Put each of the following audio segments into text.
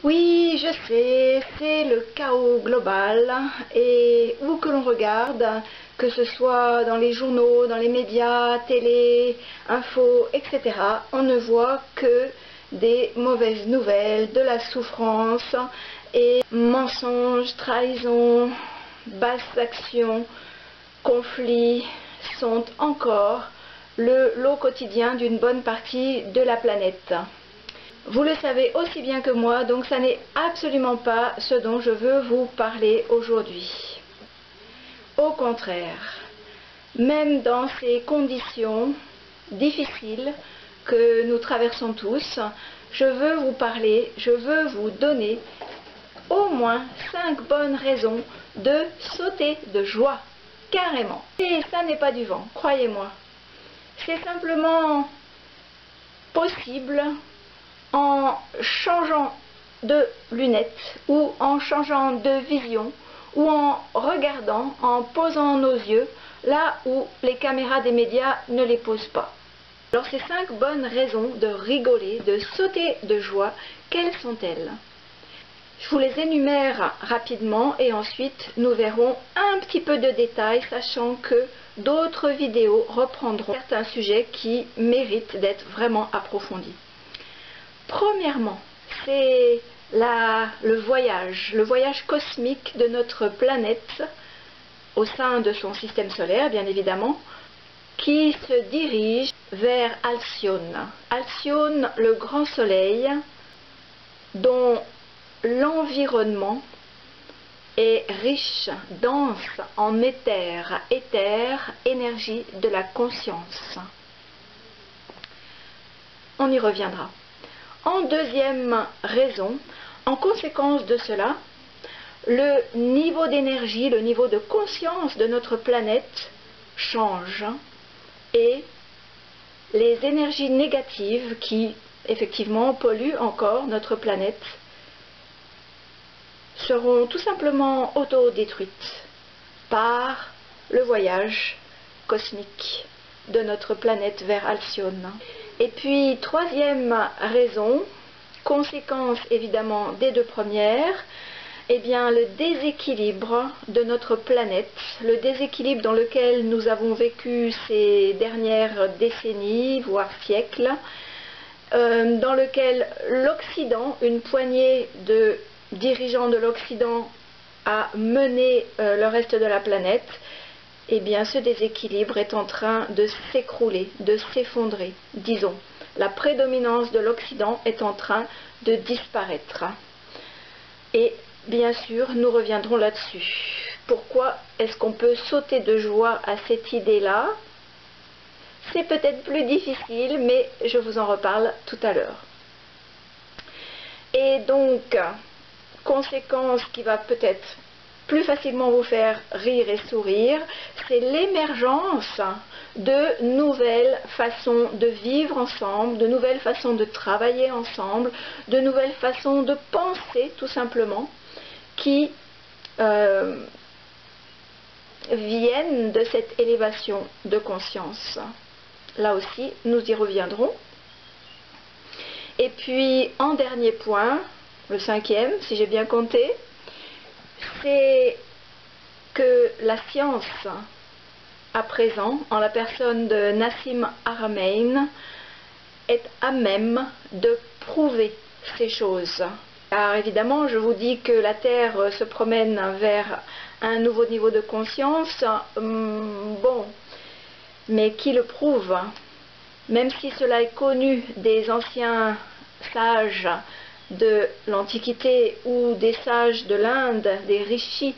Oui, je sais, c'est le chaos global et où que l'on regarde, que ce soit dans les journaux, dans les médias, télé, infos, etc., on ne voit que des mauvaises nouvelles, de la souffrance et mensonges, trahisons, basses actions, conflits sont encore le lot quotidien d'une bonne partie de la planète. Vous le savez aussi bien que moi, donc ça n'est absolument pas ce dont je veux vous parler aujourd'hui. Au contraire, même dans ces conditions difficiles que nous traversons tous, je veux vous parler, je veux vous donner au moins 5 bonnes raisons de sauter de joie, carrément. Et ça n'est pas du vent, croyez-moi. C'est simplement possible en changeant de lunettes ou en changeant de vision ou en regardant, en posant nos yeux là où les caméras des médias ne les posent pas. Alors ces 5 bonnes raisons de rigoler, de sauter de joie, quelles sont-elles? Je vous les énumère rapidement et ensuite nous verrons un petit peu de détails, sachant que d'autres vidéos reprendront certains sujets qui méritent d'être vraiment approfondis. Premièrement, c'est le voyage cosmique de notre planète au sein de son système solaire, bien évidemment, qui se dirige vers Alcyone. Alcyone, le grand soleil, dont l'environnement est riche, dense en éther, énergie de la conscience. On y reviendra. En deuxième raison, en conséquence de cela, le niveau d'énergie, le niveau de conscience de notre planète change et les énergies négatives qui, effectivement, polluent encore notre planète seront tout simplement autodétruites par le voyage cosmique de notre planète vers Alcyone. Et puis, troisième raison, conséquence évidemment des deux premières, eh bien le déséquilibre de notre planète, le déséquilibre dans lequel nous avons vécu ces dernières décennies, voire siècles, dans lequel l'Occident, une poignée de dirigeants de l'Occident a mené le reste de la planète, eh bien ce déséquilibre est en train de s'écrouler, de s'effondrer, disons. La prédominance de l'Occident est en train de disparaître. Et bien sûr, nous reviendrons là-dessus. Pourquoi est-ce qu'on peut sauter de joie à cette idée-là? C'est peut-être plus difficile, mais je vous en reparle tout à l'heure. Et donc, conséquence qui va peut-être plus facilement vous faire rire et sourire, c'est l'émergence de nouvelles façons de vivre ensemble, de nouvelles façons de travailler ensemble, de nouvelles façons de penser tout simplement, qui viennent de cette élévation de conscience. Là aussi, nous y reviendrons. Et puis, en dernier point, le cinquième, si j'ai bien compté, c'est que la science, à présent, en la personne de Nassim Haramein, est à même de prouver ces choses. Car évidemment, je vous dis que la Terre se promène vers un nouveau niveau de conscience, bon, mais qui le prouve? Même si cela est connu des anciens sages de l'Antiquité ou des sages de l'Inde, des rishis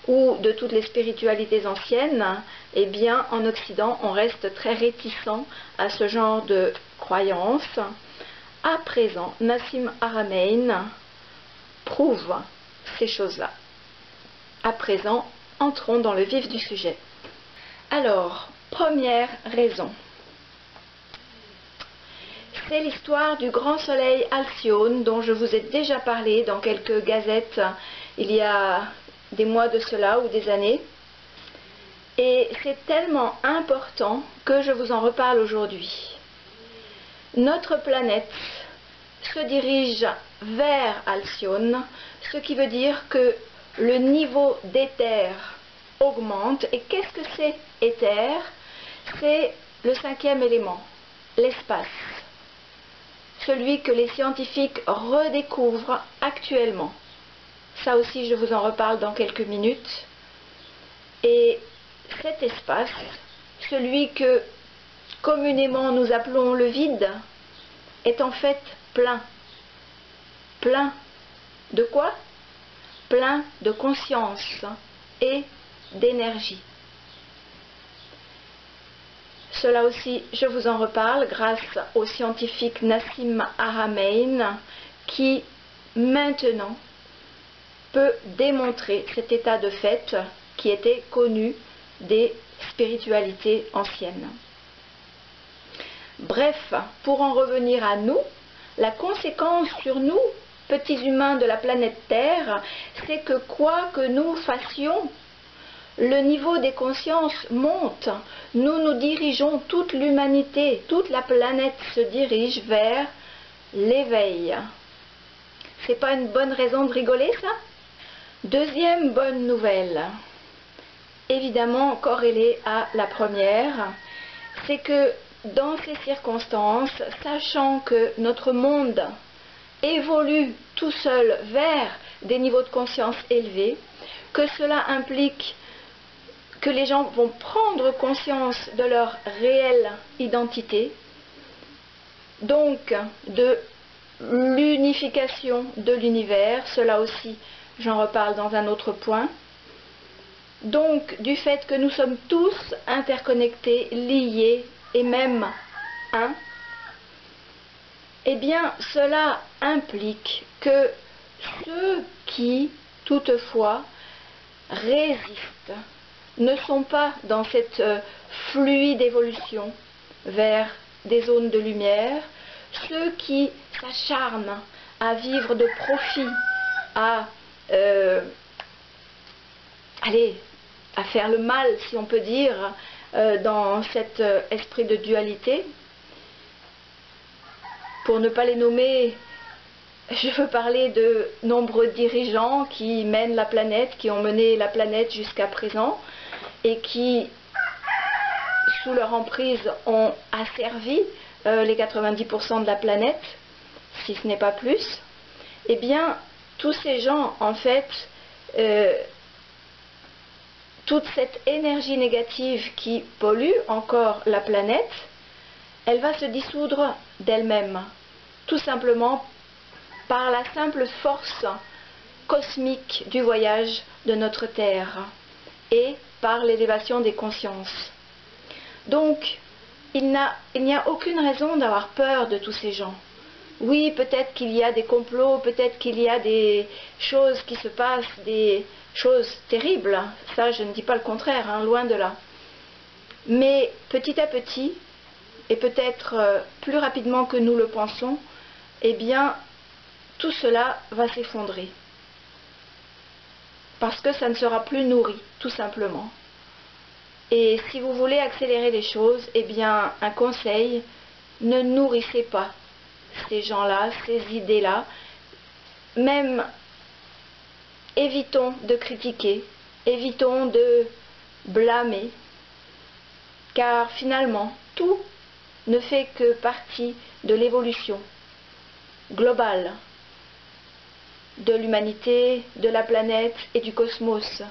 ou de toutes les spiritualités anciennes, eh bien en Occident on reste très réticent à ce genre de croyances. À présent, Nassim Haramein prouve ces choses-là. À présent, entrons dans le vif du sujet. Alors, première raison. C'est l'histoire du grand soleil Alcyone dont je vous ai déjà parlé dans quelques gazettes il y a des mois de cela ou des années. Et c'est tellement important que je vous en reparle aujourd'hui. Notre planète se dirige vers Alcyone, ce qui veut dire que le niveau d'éther augmente. Et qu'est-ce que c'est éther? C'est le cinquième élément, l'espace. Celui que les scientifiques redécouvrent actuellement. Ça aussi, je vous en reparle dans quelques minutes. Et cet espace, celui que communément nous appelons le vide, est en fait plein. Plein de quoi? Plein de conscience et d'énergie. Cela aussi, je vous en reparle grâce au scientifique Nassim Haramein qui, maintenant, peut démontrer cet état de fait qui était connu des spiritualités anciennes. Bref, pour en revenir à nous, la conséquence sur nous, petits humains de la planète Terre, c'est que quoi que nous fassions, le niveau des consciences monte. Nous nous dirigeons, toute l'humanité, toute la planète se dirige vers l'éveil. C'est pas une bonne raison de rigoler, ça? Deuxième bonne nouvelle, évidemment corrélée à la première, c'est que dans ces circonstances, sachant que notre monde évolue tout seul vers des niveaux de conscience élevés, que cela implique que les gens vont prendre conscience de leur réelle identité, donc de l'unification de l'univers, cela aussi j'en reparle dans un autre point, donc du fait que nous sommes tous interconnectés, liés et même un, eh bien cela implique que ceux qui toutefois résistent, ne sont pas dans cette fluide évolution vers des zones de lumière, ceux qui s'acharnent à vivre de profit, à faire le mal, si on peut dire, dans cet esprit de dualité. Pour ne pas les nommer, je veux parler de nombreux dirigeants qui mènent la planète, qui ont mené la planète jusqu'à présent, et qui, sous leur emprise, ont asservi les 90% de la planète, si ce n'est pas plus. Eh bien, tous ces gens, en fait, toute cette énergie négative qui pollue encore la planète, elle va se dissoudre d'elle-même, tout simplement par la simple force cosmique du voyage de notre Terre et par l'élévation des consciences. Donc, il n'y a aucune raison d'avoir peur de tous ces gens. Oui, peut-être qu'il y a des complots, peut-être qu'il y a des choses qui se passent, des choses terribles. Ça, je ne dis pas le contraire, hein, loin de là. Mais petit à petit, et peut-être plus rapidement que nous le pensons, eh bien, tout cela va s'effondrer. Parce que ça ne sera plus nourri, tout simplement. Et si vous voulez accélérer les choses, eh bien, un conseil, ne nourrissez pas ces gens-là, ces idées-là. Même, évitons de critiquer, évitons de blâmer, car finalement, tout ne fait que partie de l'évolution globale de l'humanité, de la planète et du cosmos.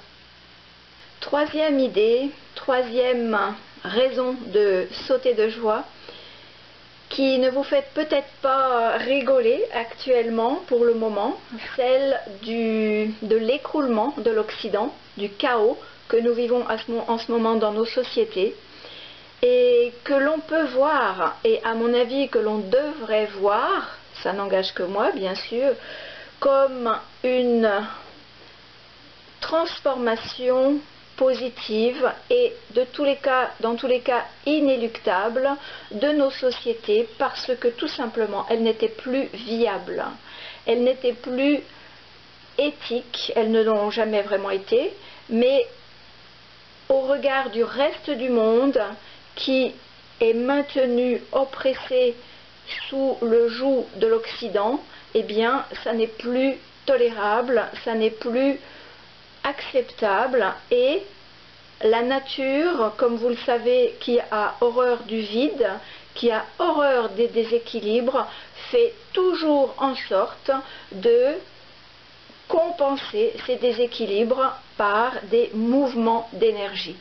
Troisième idée, troisième raison de sauter de joie, qui ne vous fait peut-être pas rigoler actuellement pour le moment, celle de l'écroulement de l'Occident, du chaos que nous vivons en ce moment dans nos sociétés, et que l'on peut voir, et à mon avis que l'on devrait voir, ça n'engage que moi bien sûr, comme une transformation positive et dans tous les cas inéluctable de nos sociétés, parce que tout simplement elles n'étaient plus viables, elles n'étaient plus éthiques, elles ne l'ont jamais vraiment été, mais au regard du reste du monde qui est maintenu, oppressé sous le joug de l'Occident, eh bien, ça n'est plus tolérable, ça n'est plus acceptable, et la nature, comme vous le savez, qui a horreur du vide, qui a horreur des déséquilibres, fait toujours en sorte de compenser ces déséquilibres par des mouvements d'énergie.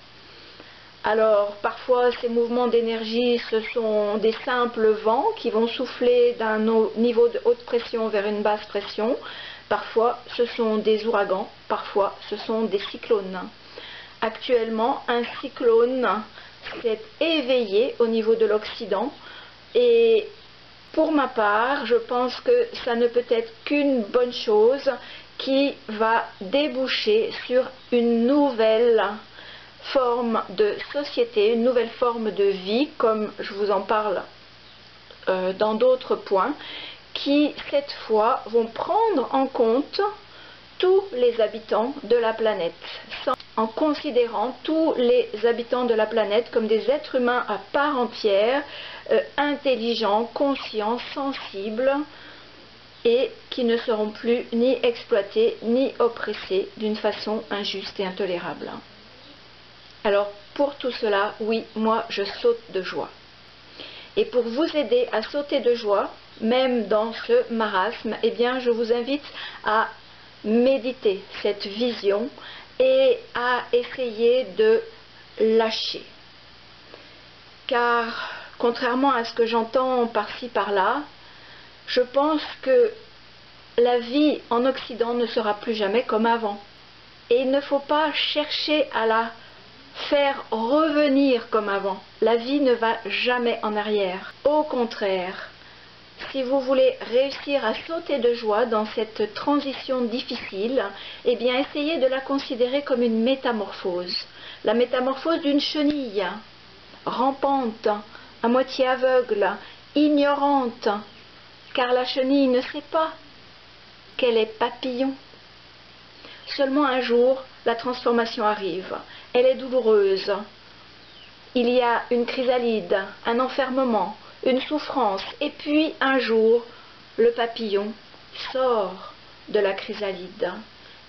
Alors, parfois, ces mouvements d'énergie, ce sont des simples vents qui vont souffler d'un niveau de haute pression vers une basse pression. Parfois, ce sont des ouragans, parfois, ce sont des cyclones. Actuellement, un cyclone s'est éveillé au niveau de l'Occident, et pour ma part, je pense que ça ne peut être qu'une bonne chose qui va déboucher sur une nouvelle forme de société, une nouvelle forme de vie, comme je vous en parle dans d'autres points, qui cette fois vont prendre en compte tous les habitants de la planète, en considérant tous les habitants de la planète comme des êtres humains à part entière, intelligents, conscients, sensibles, et qui ne seront plus ni exploités ni oppressés d'une façon injuste et intolérable. Alors, pour tout cela, oui, moi, je saute de joie. Et pour vous aider à sauter de joie, même dans ce marasme, eh bien, je vous invite à méditer cette vision et à essayer de lâcher. Car, contrairement à ce que j'entends par-ci par-là, je pense que la vie en Occident ne sera plus jamais comme avant. Et il ne faut pas chercher à la faire revenir comme avant. La vie ne va jamais en arrière. Au contraire, si vous voulez réussir à sauter de joie dans cette transition difficile, eh bien essayez de la considérer comme une métamorphose. La métamorphose d'une chenille, rampante, à moitié aveugle, ignorante, car la chenille ne sait pas qu'elle est papillon. Seulement un jour, la transformation arrive. Elle est douloureuse. Il y a une chrysalide, un enfermement, une souffrance, et puis un jour, le papillon sort de la chrysalide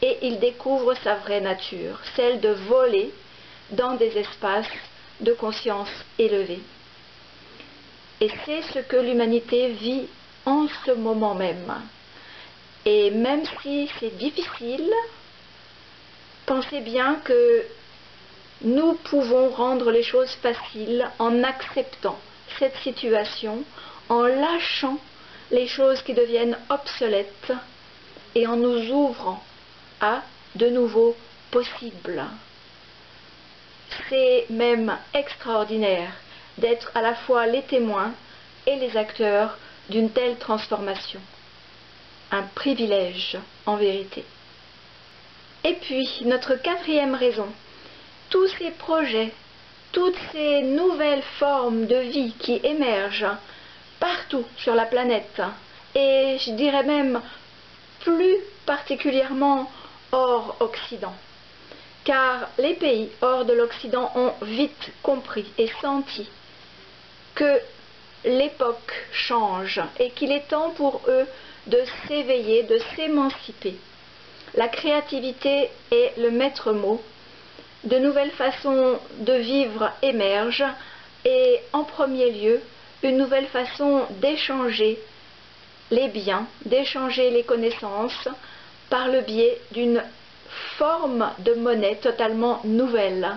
et il découvre sa vraie nature, celle de voler dans des espaces de conscience élevée. Et c'est ce que l'humanité vit en ce moment même. Et même si c'est difficile, pensez bien que nous pouvons rendre les choses faciles en acceptant cette situation, en lâchant les choses qui deviennent obsolètes et en nous ouvrant à de nouveaux possibles. C'est même extraordinaire d'être à la fois les témoins et les acteurs d'une telle transformation. Un privilège en vérité. Et puis, notre quatrième raison, tous ces projets, toutes ces nouvelles formes de vie qui émergent partout sur la planète, et je dirais même plus particulièrement hors Occident, car les pays hors de l'Occident ont vite compris et senti que l'époque change et qu'il est temps pour eux de s'éveiller, de s'émanciper. La créativité est le maître mot. De nouvelles façons de vivre émergent et en premier lieu, une nouvelle façon d'échanger les biens, d'échanger les connaissances par le biais d'une forme de monnaie totalement nouvelle,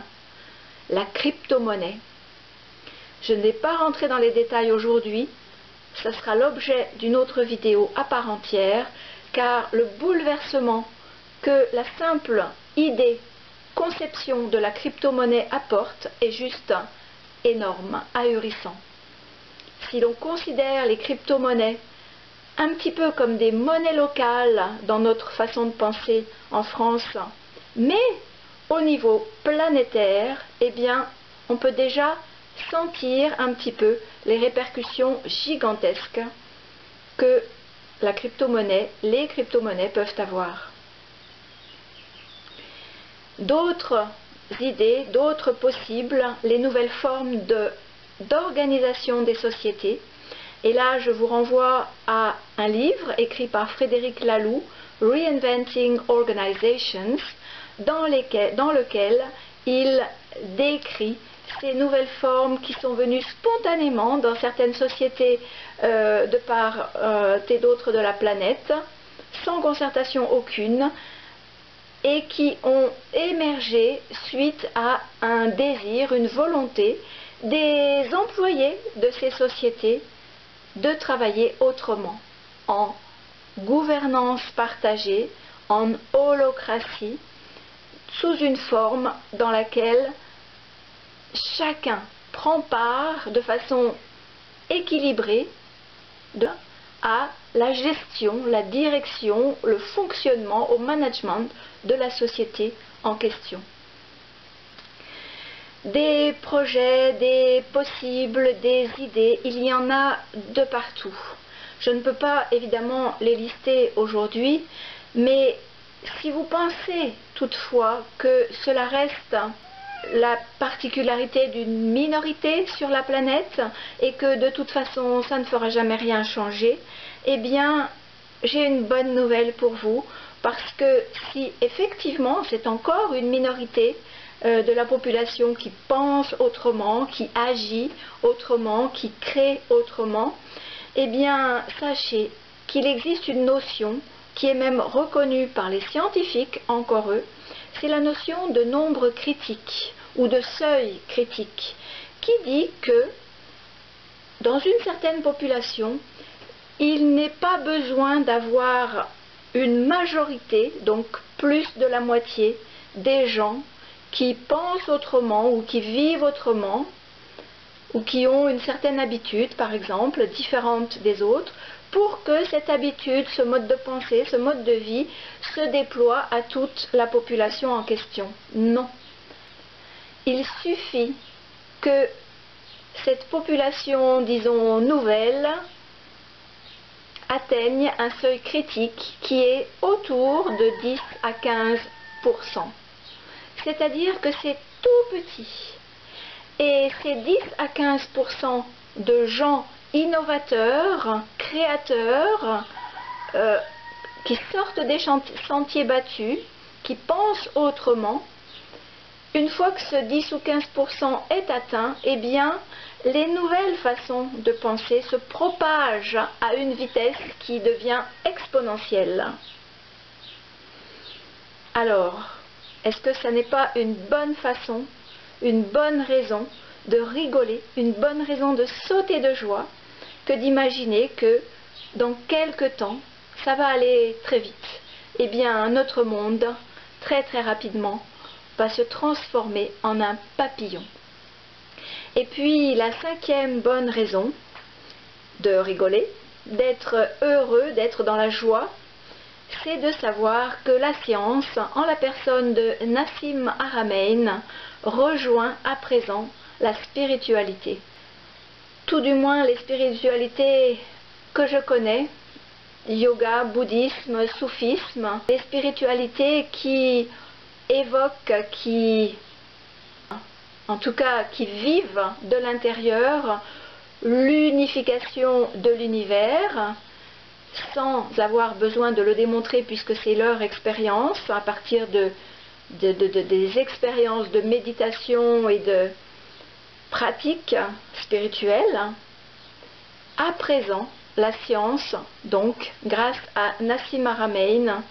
la crypto-monnaie. Je ne vais pas rentrer dans les détails aujourd'hui, ce sera l'objet d'une autre vidéo à part entière, car le bouleversement que la simple idée, conception de la crypto-monnaie apporte est juste énorme, ahurissant. Si l'on considère les crypto-monnaies un petit peu comme des monnaies locales dans notre façon de penser en France, mais au niveau planétaire, eh bien, on peut déjà sentir un petit peu les répercussions gigantesques que la crypto-monnaie, les crypto-monnaies peuvent avoir. D'autres idées, d'autres possibles, les nouvelles formes d'organisation des sociétés, Et là, je vous renvoie à un livre écrit par Frédéric Laloux, Reinventing Organizations, dans lequel il décrit ces nouvelles formes qui sont venues spontanément dans certaines sociétés de part et d'autre de la planète, sans concertation aucune, et qui ont émergé suite à un désir, une volonté des employés de ces sociétés de travailler autrement, en gouvernance partagée, en holocratie, sous une forme dans laquelle chacun prend part de façon équilibrée à la gestion, la direction, le fonctionnement, au management de la société en question. Des projets, des possibles, des idées, il y en a de partout. Je ne peux pas évidemment les lister aujourd'hui, mais si vous pensez toutefois que cela reste la particularité d'une minorité sur la planète et que de toute façon ça ne fera jamais rien changer, eh bien j'ai une bonne nouvelle pour vous, parce que si effectivement c'est encore une minorité de la population qui pense autrement, qui agit autrement, qui crée autrement, eh bien sachez qu'il existe une notion qui est même reconnue par les scientifiques, encore eux, c'est la notion de nombre critique ou de seuil critique, qui dit que dans une certaine population, il n'est pas besoin d'avoir une majorité, donc plus de la moitié, des gens qui pensent autrement ou qui vivent autrement, ou qui ont une certaine habitude, par exemple, différente des autres, pour que cette habitude, ce mode de pensée, ce mode de vie se déploie à toute la population en question. Non. Il suffit que cette population, disons, nouvelle, atteigne un seuil critique qui est autour de 10 à 15%. C'est-à-dire que c'est tout petit. Et ces 10 à 15% de gens innovateurs, créateurs, qui sortent des sentiers battus, qui pensent autrement, une fois que ce 10 ou 15% est atteint, eh bien, les nouvelles façons de penser se propagent à une vitesse qui devient exponentielle. Alors, est-ce que ça n'est pas une bonne façon, une bonne raison de rigoler, une bonne raison de sauter de joie, que d'imaginer que dans quelque temps, ça va aller très vite. Eh bien, notre monde, très très rapidement, va se transformer en un papillon. Et puis, la cinquième bonne raison de rigoler, d'être heureux, d'être dans la joie, c'est de savoir que la science, en la personne de Nassim Haramein, rejoint à présent la spiritualité. Tout du moins les spiritualités que je connais, yoga, bouddhisme, soufisme, les spiritualités qui évoquent, en tout cas qui vivent de l'intérieur l'unification de l'univers, sans avoir besoin de le démontrer puisque c'est leur expérience, à partir des expériences de méditation et de pratiques spirituelles. À présent, la science, donc, grâce à Nassim Haramein,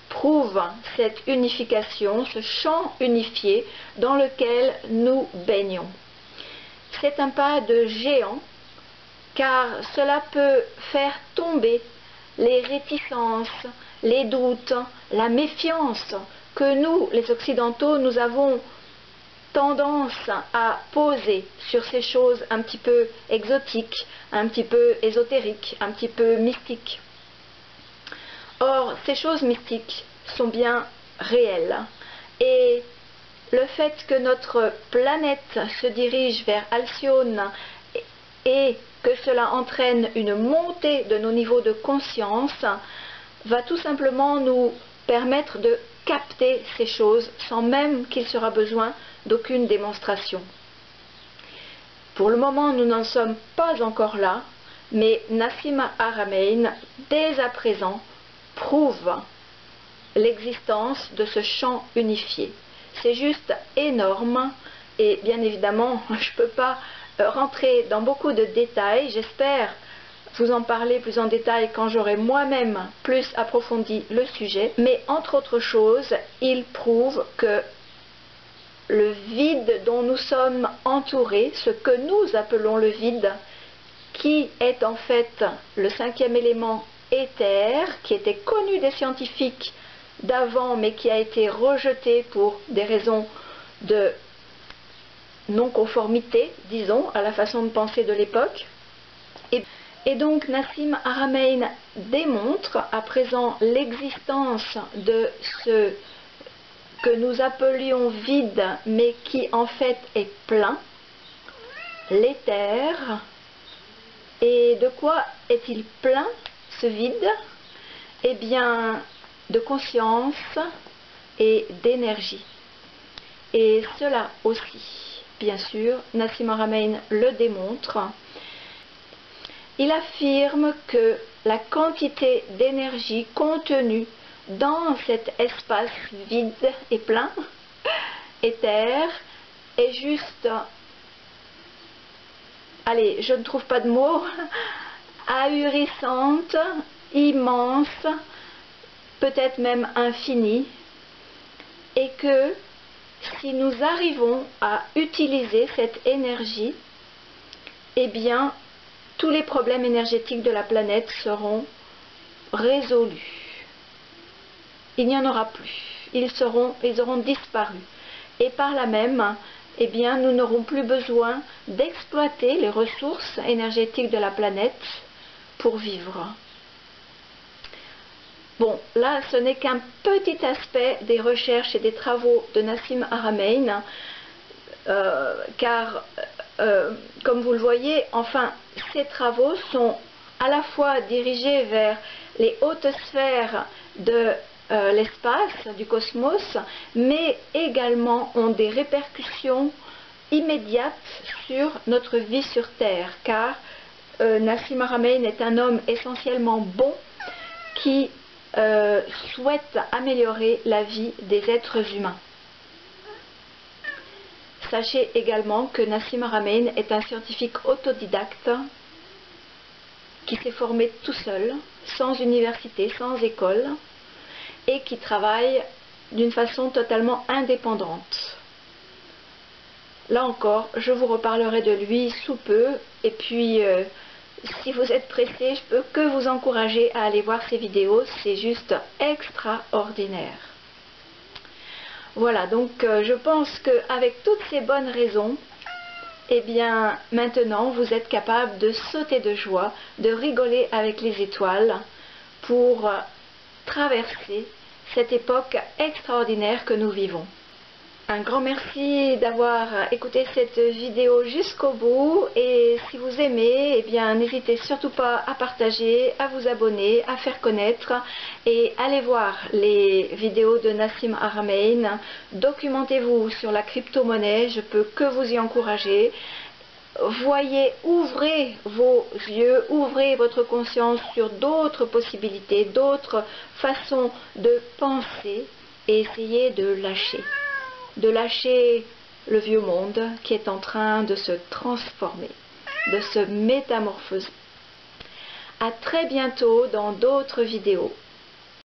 prouve cette unification, ce champ unifié dans lequel nous baignons. C'est un pas de géant, car cela peut faire tomber les réticences, les doutes, la méfiance que nous, les Occidentaux, nous avons tendance à poser sur ces choses un petit peu exotiques, un petit peu ésotériques, un petit peu mystiques. Or, ces choses mystiques sont bien réelles. Et le fait que notre planète se dirige vers Alcyone et que cela entraîne une montée de nos niveaux de conscience va tout simplement nous permettre de capter ces choses sans même qu'il sera besoin d'aucune démonstration. Pour le moment, nous n'en sommes pas encore là, Mais Nassim Haramein, dès à présent, prouve l'existence de ce champ unifié. C'est juste énorme et bien évidemment, je ne peux pas rentrer dans beaucoup de détails. J'espère vous en parler plus en détail quand j'aurai moi-même plus approfondi le sujet. Mais entre autres choses, il prouve que le vide dont nous sommes entourés, ce que nous appelons le vide, qui est en fait le cinquième élément éther, qui était connu des scientifiques d'avant, mais qui a été rejeté pour des raisons de non-conformité, disons, à la façon de penser de l'époque. Et donc Nassim Haramein démontre à présent l'existence de ce que nous appelions vide, mais qui en fait est plein, l'éther. Et de quoi est-il plein, ce vide? Eh bien, de conscience et d'énergie. Et cela aussi, bien sûr, Nassim Haramein le démontre. Il affirme que la quantité d'énergie contenue dans cet espace vide et plein, éther, est juste, allez, je ne trouve pas de mots, ahurissante, immense, peut-être même infinie, et que si nous arrivons à utiliser cette énergie, eh bien, tous les problèmes énergétiques de la planète seront résolus. Il n'y en aura plus. Ils auront disparu. Et par là même, eh bien, nous n'aurons plus besoin d'exploiter les ressources énergétiques de la planète pour vivre. Bon, là, ce n'est qu'un petit aspect des recherches et des travaux de Nassim Haramein, car, comme vous le voyez, enfin, ces travaux sont à la fois dirigés vers les hautes sphères de l'espace, du cosmos, mais également ont des répercussions immédiates sur notre vie sur Terre, car Nassim Haramein est un homme essentiellement bon qui souhaite améliorer la vie des êtres humains. Sachez également que Nassim Haramein est un scientifique autodidacte qui s'est formé tout seul, sans université, sans école, et qui travaille d'une façon totalement indépendante. Là encore, je vous reparlerai de lui sous peu, et puis si vous êtes pressé, je peux que vous encourager à aller voir ses vidéos, c'est juste extraordinaire. Voilà, donc je pense qu'avec toutes ces bonnes raisons, eh bien maintenant vous êtes capable de sauter de joie, de rigoler avec les étoiles pour traverser cette époque extraordinaire que nous vivons. Un grand merci d'avoir écouté cette vidéo jusqu'au bout, et si vous aimez, eh bien n'hésitez surtout pas à partager, à vous abonner, à faire connaître, et allez voir les vidéos de Nassim Haramein. Documentez-vous sur la crypto-monnaie, je peux que vous y encourager. Voyez, ouvrez vos yeux, ouvrez votre conscience sur d'autres possibilités, d'autres façons de penser, et essayez de lâcher. De lâcher le vieux monde qui est en train de se transformer, de se métamorphoser. À très bientôt dans d'autres vidéos.